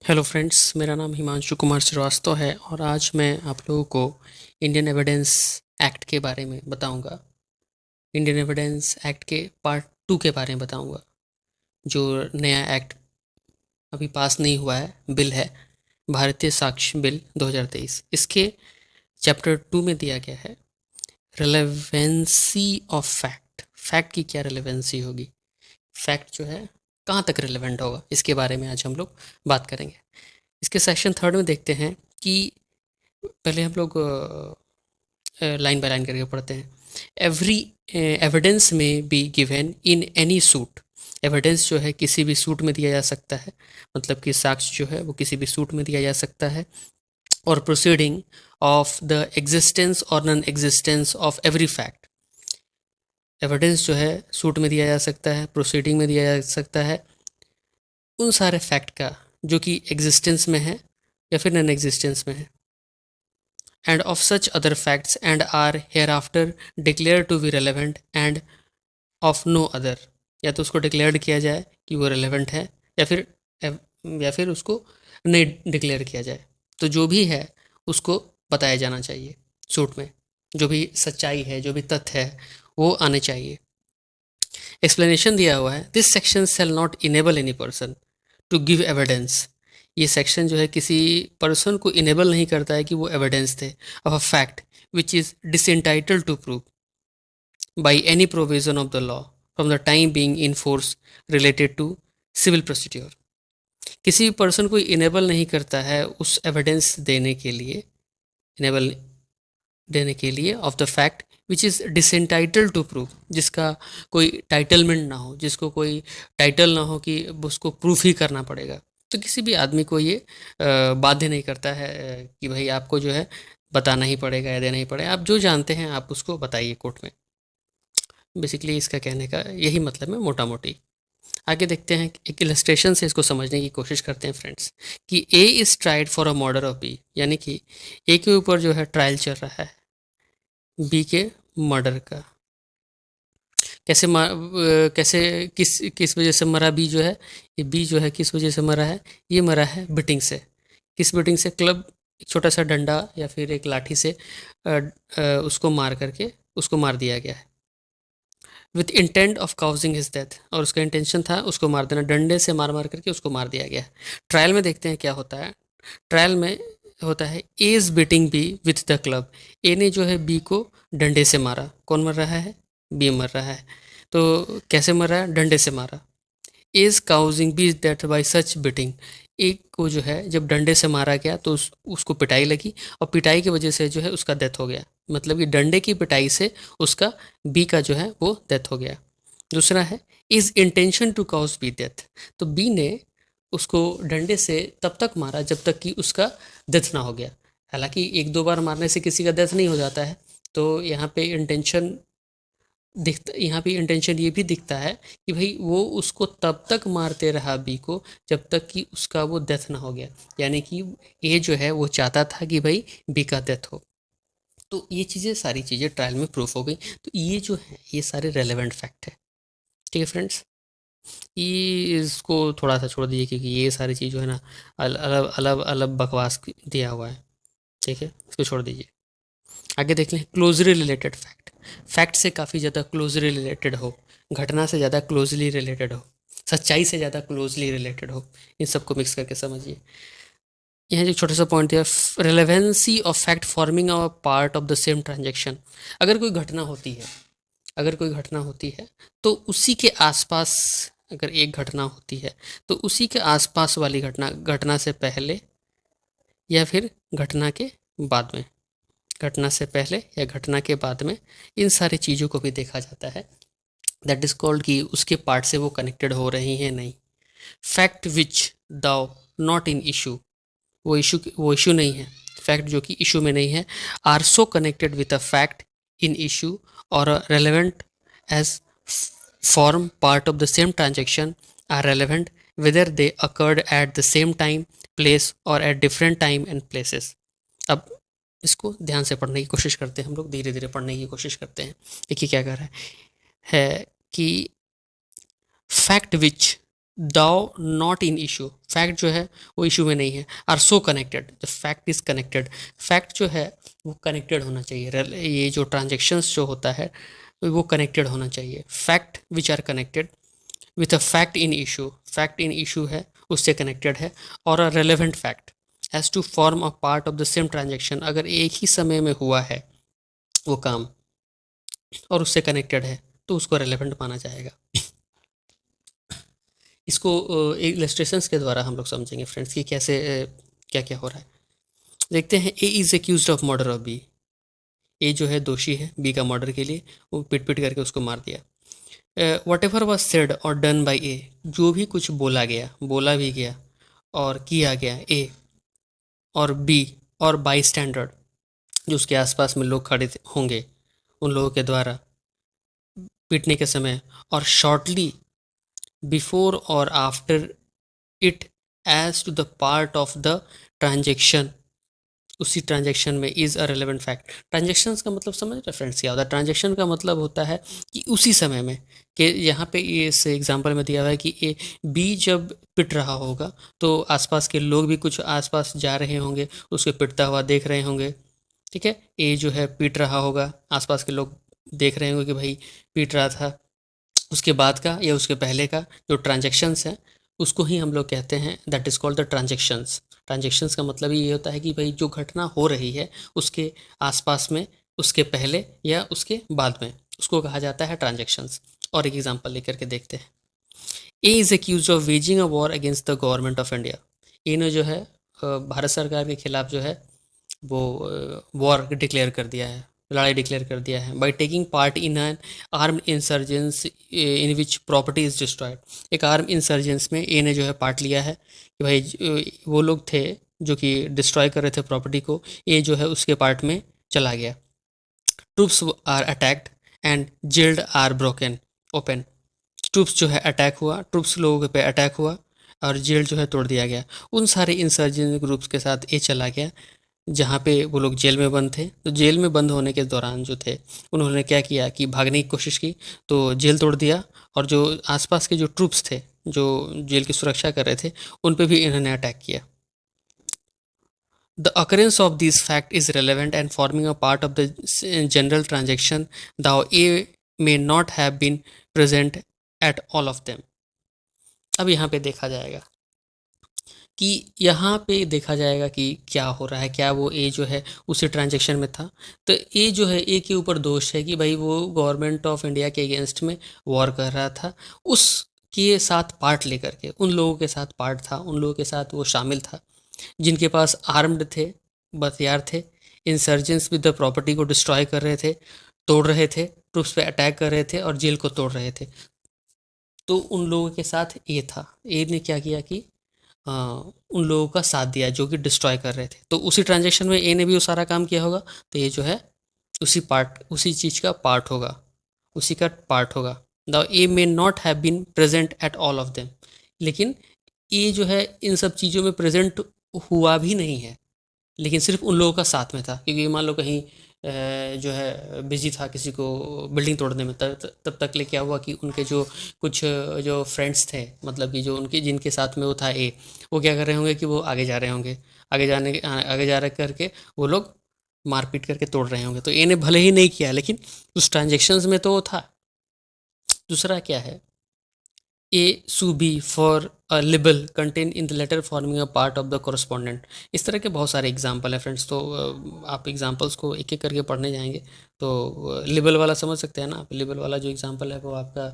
Hello friends, मेरा नाम हिमांशु कुमार श्रीवास्तव है और आज मैं आप लोगों को इंडियन एविडेंस एक्ट के बारे में बताऊंगा। इंडियन एविडेंस एक्ट के पार्ट 2 के बारे में बताऊंगा। जो नया एक्ट अभी पास नहीं हुआ है, बिल है, भारतीय साक्ष्य बिल 2023। इसके चैप्टर 2 में दिया गया है रिलेवेंसी ऑफ फैक्ट। फैक्ट की क्या रिलेवेंसी होगी, फैक्ट जो है कहाँ तक रिलेवेंट होगा, इसके बारे में आज हम लोग बात करेंगे। इसके सेक्शन 3 में देखते हैं कि पहले हम लोग लाइन बाय लाइन करके पढ़ते हैं। एवरी एविडेंस में be given in any suit. Evidence जो है किसी भी सूट में दिया जा सकता है, मतलब कि साक्ष्य जो है वो किसी भी सूट में दिया जा सकता है। और प्रोसीडिंग ऑफ द एग्जिस्टेंस और non existence of every fact. Evidence जो है सूट में दिया जा सकता है, प्रोसीडिंग में दिया जा सकता है, उन सारे फैक्ट का जो कि एग्जिस्टेंस में है या फिर नॉन एग्जिस्टेंस में है। and of such other facts and are hereafter declared to be relevant and of no other। या तो उसको डिक्लेयर किया जाए कि वो रेलेवेंट है या फिर उसको नहीं डिक्लेयर किया जाए। तो जो भी है उसको बताया जाना चाहिए सूट में। जो भी सच्चाई है, जो भी तथ्य है, वो आने चाहिए। एक्सप्लेनेशन दिया हुआ है, this section shall not enable any person to give evidence. ये सेक्शन जो है किसी पर्सन को इनेबल नहीं करता है कि वो एविडेंस दे of a fact which is disentitled to prove by any provision of the law from the time being in force related to civil procedure. किसी भी पर्सन को इनेबल नहीं करता है उस एविडेंस देने के लिए of the fact which is disentitled to prove, जिसका कोई टाइटलमेंट ना हो, जिसको कोई टाइटल ना हो कि उसको प्रूफ ही करना पड़ेगा। तो किसी भी आदमी को ये बाध्य नहीं करता है कि भाई आपको जो है बताना ही पड़ेगा या देना ही पड़ेगा। आप जो जानते हैं आप उसको बताइए कोर्ट में। बेसिकली इसका कहने का यही मतलब है मोटा मोटी। आगे देखते हैं, एक इलस्ट्रेशन से इसको समझने की कोशिश करते हैं फ्रेंड्स, कि A is tried for a murder of B. यानी कि ए के ऊपर जो है ट्रायल चल रहा है बी के मर्डर का। कैसे किस किस वजह से मरा बी जो है, ये बी जो है किस वजह से मरा है, ये मरा है बिटिंग से। किस बिटिंग से, क्लब, एक छोटा सा डंडा या फिर एक लाठी से उसको मार करके उसको मार दिया गया है with intent of causing his death. और उसका इंटेंशन था उसको मार देना, डंडे से मार मार करके उसको मार दिया गया है। ट्रायल में देखते हैं क्या होता है। ट्रायल में होता है A is beating B with the club. A ने जो है बी को डंडे से मारा। कौन मर रहा है, बी मर रहा है। तो कैसे मर रहा है, डंडे से मारा। Is causing B death by such beating. एक को जो है जब डंडे से मारा गया तो उसको पिटाई लगी और पिटाई की वजह से जो है उसका डेथ हो गया। मतलब कि डंडे की पिटाई से उसका बी का जो है वो डेथ हो गया। दूसरा है is intention to cause B death. तो बी ने उसको डंडे से तब तक मारा जब तक कि उसका डेथ ना हो गया। हालांकि एक दो बार मारने से किसी का डेथ नहीं हो जाता है। तो यहाँ पे इंटेंशन ये भी दिखता है कि भाई वो उसको तब तक मारते रहा बी को जब तक कि उसका वो डेथ ना हो गया। यानी कि ये जो है वो चाहता था कि भाई बी का डेथ हो। तो ये चीज़ें, सारी चीज़ें ट्रायल में प्रूफ हो गई। तो ये जो है ये सारे रेलेवेंट फैक्ट है। ठीक है फ्रेंड्स, ये इसको थोड़ा सा छोड़ दीजिए क्योंकि ये सारी चीज़ जो है ना अलग अलग अलग बकवास दिया हुआ है। ठीक है, इसको छोड़ दीजिए। आगे देख लें, क्लोजली रिलेटेड फैक्ट। फैक्ट से काफ़ी ज़्यादा क्लोजली रिलेटेड हो, घटना से ज़्यादा क्लोजली रिलेटेड हो, सच्चाई से ज़्यादा क्लोजली रिलेटेड हो, इन सबको मिक्स करके समझिए। यहाँ जो छोटा सा पॉइंट दिया, relevancy of fact forming a part of the same transaction. अगर कोई घटना होती है, अगर कोई घटना होती है तो उसी के आसपास, अगर एक घटना होती है तो उसी के आसपास वाली घटना, घटना से पहले या फिर घटना के बाद में, घटना से पहले या घटना के बाद में, इन सारी चीज़ों को भी देखा जाता है। दैट इज़ कॉल्ड कि उसके पार्ट से वो कनेक्टेड हो रही हैं नहीं। Fact which though not in issue, वो इशू नहीं है, फैक्ट जो कि इशू में नहीं है, are so connected with a fact in issue और relevant as form part of the same transaction are relevant whether they occurred at the same time, place or at different time and places। अब इसको ध्यान से पढ़ने की कोशिश करते हैं, हम लोग धीरे धीरे पढ़ने की कोशिश करते हैं। देखिए क्या कर रहा है कि fact which though not in issue, fact जो है वो इशू में नहीं है, are so connected, the fact is connected, fact जो है वो कनेक्टेड होना चाहिए, ये जो ट्रांजेक्शन्स जो होता है वो कनेक्टेड होना चाहिए, fact which are connected with a fact in issue, fact in issue है उससे कनेक्टेड है, और a relevant fact has to form a part of the same transaction, अगर एक ही समय में हुआ है वो काम और उससे कनेक्टेड है तो उसको रेलेवेंट माना जाएगा। इसको इलस्ट्रेशंस के द्वारा हम लोग समझेंगे फ्रेंड्स कि कैसे क्या क्या हो रहा है। देखते हैं, A is accused of murder of B, A जो है दोषी है बी का मर्डर के लिए, वो पिट पिट करके उसको मार दिया। वट एवर वॉज सेड और डन बाई ए, जो भी कुछ बोला गया, बोला भी गया और किया गया ए और बी और बाई स्टैंडर्ड, जो उसके आसपास में लोग खड़े होंगे उन लोगों के द्वारा पीटने के समय, और शॉर्टली बिफोर और after it as to the part of the transaction, उसी ट्रांजेक्शन में is a relevant fact. Transactions का मतलब समझ रहे फ्रेंड्स क्या होता है? ट्रांजेक्शन का मतलब होता है कि उसी समय में, कि यहाँ पे ये इस एग्जांपल में दिया हुआ है कि ए बी जब पिट रहा होगा तो आसपास के लोग भी कुछ आसपास जा रहे होंगे, उसको पिटता हुआ देख रहे होंगे, ठीक है। ए जो है पीट रहा होगा, आसपास के लोग देख रहे होंगे कि भाई पीट रहा था, उसके बाद का या उसके पहले का जो ट्रांजेक्शन्स हैं उसको ही हम लोग कहते हैं that is called the transactions. Transactions का मतलब ये होता है कि भाई जो घटना हो रही है उसके आसपास में, उसके पहले या उसके बाद में, उसको कहा जाता है ट्रांजेक्शन्स। और एक एग्जांपल लेकर के देखते हैं। A is accused of waging a war against the government of India, A ने जो है भारत सरकार के खिलाफ जो है वो वॉर डिक्लेयर कर दिया है, लड़ाई डिक्लेयर कर दिया है, by taking part in an armed insurgents in which property is destroyed. एक आर्म इंसर्जेंस में ए ने जो है पार्ट लिया है कि भाई वो लोग थे जो कि डिस्ट्रॉय कर रहे थे प्रॉपर्टी को, ए जो है उसके पार्ट में चला गया। Troops are attacked and jails are broken open, troops जो है अटैक हुआ, ट्रूप्स लोगों पे अटैक हुआ और जेल जो है तोड़ दिया गया। उन सारे इंसर्जेंट ग्रुप्स के साथ ए चला गया जहाँ पे वो लोग जेल में बंद थे, तो जेल में बंद होने के दौरान जो थे उन्होंने क्या किया कि भागने की कोशिश की, तो जेल तोड़ दिया, और जो आसपास के जो ट्रूप्स थे जो जेल की सुरक्षा कर रहे थे उन पे भी इन्होंने अटैक किया। The occurrence of these fact is relevant and forming a part of the general transaction, thou A may not have been present at all of them। अब यहाँ पे देखा जाएगा कि यहाँ पे देखा जाएगा कि क्या हो रहा है, क्या वो ए जो है उसी ट्रांजेक्शन में था। तो ए जो है, ए के ऊपर दोष है कि भाई वो गवर्नमेंट ऑफ इंडिया के अगेंस्ट में वॉर कर रहा था, उसके साथ पार्ट लेकर के, उन लोगों के साथ पार्ट था, उन लोगों के साथ वो शामिल था जिनके पास आर्म्ड थे, हथियार थे, इंसर्जेंट्स विद द प्रॉपर्टी को डिस्ट्रॉय कर रहे थे, तोड़ रहे थे, ट्रूप्स पे अटैक कर रहे थे और जेल को तोड़ रहे थे। तो उन लोगों के साथ ए था, ए ने क्या किया कि उन लोगों का साथ दिया जो कि डिस्ट्रॉय कर रहे थे। तो उसी ट्रांजेक्शन में ए ने भी वो सारा काम किया होगा, तो ये जो है उसी चीज़ का पार्ट होगा, उसी का पार्ट होगा। The A may not have been present at all of them, लेकिन ए जो है इन सब चीज़ों में प्रेजेंट हुआ भी नहीं है, लेकिन सिर्फ उन लोगों का साथ में था, क्योंकि मान लो कहीं जो है बिजी था किसी को बिल्डिंग तोड़ने में, तब तक ले क्या हुआ कि उनके जो कुछ जो फ्रेंड्स थे, मतलब कि जो उनके जिनके साथ में वो था ए, वो क्या कर रहे होंगे कि वो आगे जा रहे होंगे, आगे जा रहे करके वो लोग मारपीट करके तोड़ रहे होंगे। तो ए ने भले ही नहीं किया लेकिन उस ट्रांजेक्शन्स में तो वो था। दूसरा क्या है, A sue B for a libel contain in the letter forming a part of the correspondent. इस तरह के बहुत सारे एग्जाम्पल हैं फ्रेंड्स, तो आप एग्जाम्पल्स को एक एक करके पढ़ने जाएंगे तो लिबल वाला समझ सकते हैं ना आप। लिबल वाला जो एग्जाम्पल है वो आपका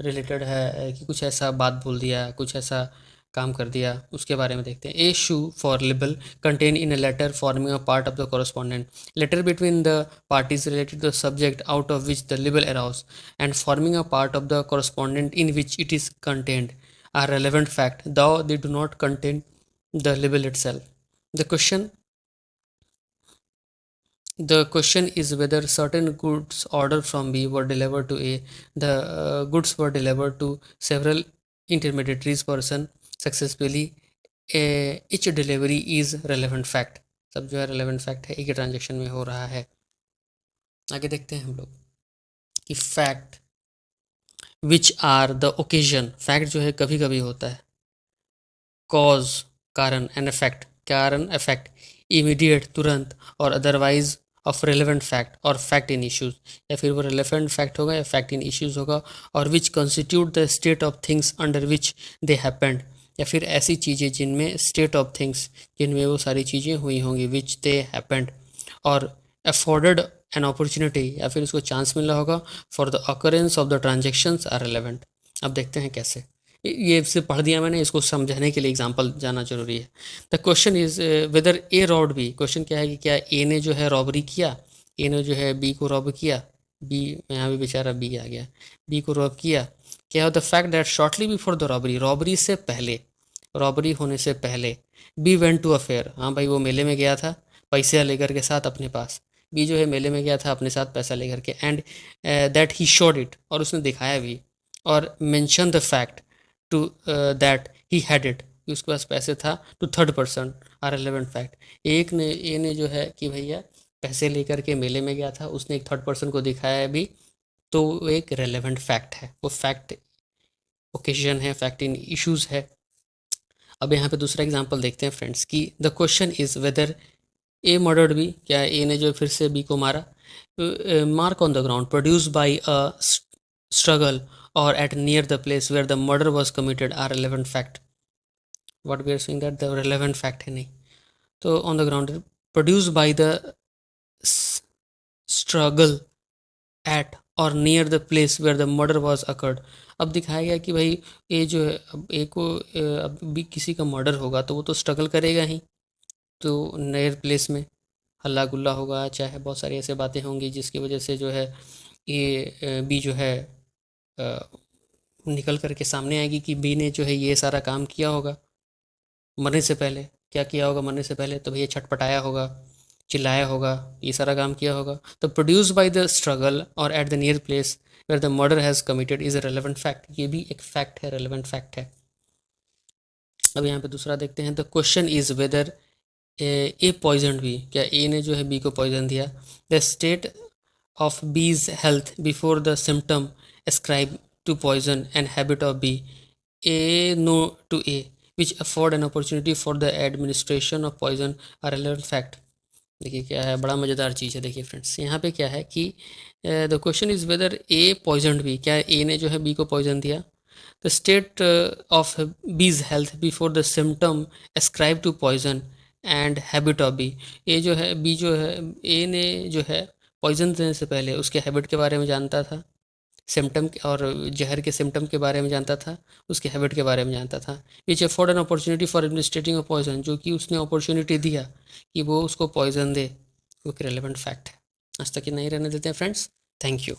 रिलेटेड है कि कुछ ऐसा बात बोल दिया, कुछ ऐसा काम कर दिया, उसके बारे में देखते हैं। A sue for libel contain in a letter forming a part of the correspondent, letter between the parties related to the subject out of which the libel arose and forming a part of the correspondent in which it is contained are relevant fact, though they do not contain the libel itself. The question the question is whether certain goods ordered from B were delivered to A. The goods were delivered to several intermediaries person successfully. Each delivery is relevant fact. सब जो है relevant fact है, एक ही transaction में हो रहा है। आगे देखते हैं हम लोग कि fact which are the occasion, fact जो है कभी कभी होता है, कॉज कारण, एंड इफेक्ट कारण इफेक्ट, इमीडिएट तुरंत, और अदरवाइज ऑफ रेलिवेंट फैक्ट और फैक्ट इन इश्यूज, या फिर वो रेलिवेंट फैक्ट होगा या फैक्ट इन इश्यूज होगा, और which constitute the state of things under which they happened, या फिर ऐसी चीज़ें जिनमें स्टेट ऑफ थिंग्स जिनमें वो सारी चीज़ें हुई होंगी, विच दे हैपेंड, और अफोर्डेड एन अपॉर्चुनिटी, या फिर उसको चांस मिला होगा, for the occurrence of the transactions are relevant. अब देखते हैं कैसे। ये से पढ़ दिया मैंने, इसको समझाने के लिए एग्जांपल जाना जरूरी है। The question is whether A robbed B, question क्या है कि क्या ए ने जो है रॉबरी किया, ए ने जो है बी को रॉब किया, बी यहाँ भी बेचारा बी आ गया, बी को रॉब किया। क्या the fact that shortly before the robbery, robbery से पहले, रॉबरी होने से पहले, B went to a fair, हाँ भाई वो मेले में गया था पैसे लेकर के साथ अपने पास, बी जो है मेले में गया था अपने साथ पैसा लेकर के, and that he showed it, और उसने दिखाया भी, और mention the fact to that he had it, कि उसके पास पैसे था, to third person are relevant fact. एक ने ए ने जो है कि भैया पैसे लेकर के मेले में गया था, उसने एक थर्ड पर्सन को दिखाया भी, तो वो एक रेलेवेंट फैक्ट है, वो फैक्ट ओकेजन है, फैक्ट इन इश्यूज है। अब यहाँ पे दूसरा एग्जांपल देखते हैं फ्रेंड्स कि the question is whether A murdered B, क्या ए ने जो फिर से बी को मारा, mark on the ground produce by a struggle और at near the place where the murder was committed are relevant fact. What we are saying that the relevant fact है नहीं, तो on the ground produce by the struggle at और near the place where the murder was occurred. अब दिखाया गया कि भाई ए जो है, अब ए को अब भी किसी का मर्डर होगा तो वो तो स्ट्रगल करेगा ही, तो नियर प्लेस में हल्ला गुल्ला होगा, चाहे बहुत सारी ऐसे बातें होंगी जिसकी वजह से जो है ये बी जो है निकल करके सामने आएगी कि बी ने जो है ये सारा काम किया होगा मरने से पहले। क्या किया होगा मरने से पहले? तो भैया छटपटाया होगा, चिल्लाया होगा, ये सारा काम किया होगा। तो प्रोड्यूस बाय द स्ट्रगल और at the near place where the murder has committed is a relevant fact, ये भी एक फैक्ट है, रेलेवेंट फैक्ट है। अब यहाँ पे दूसरा देखते हैं, the question is whether A poison B, क्या ए ने जो है बी को पॉइजन दिया। The state of B's health before the symptom ascribe to poison and habit of B, A know to A which afford an opportunity for the administration of poison are relevant fact. देखिए क्या है, बड़ा मज़ेदार चीज़ है। देखिए friends यहाँ पे क्या है कि the question is whether A poison B, क्या ए ने जो है बी को पॉइजन दिया। The state of B's health before the symptom ascribe to poison and habit of B, A जो है बी जो है ए ने जो है पॉइजन देने से पहले उसके हैबिट के बारे में जानता था, सिम्टम और जहर के सिम्टम के बारे में जानता था, उसके हैबिट के बारे में जानता था। Which afford an opportunity for administrating a poison, जो कि उसने अपॉर्चुनिटी दिया कि वो उसको पॉइजन दे, वो एक रेलेवेंट फैक्ट है। आज तक ही नहीं रहने देते हैं फ्रेंड्स। Thank you.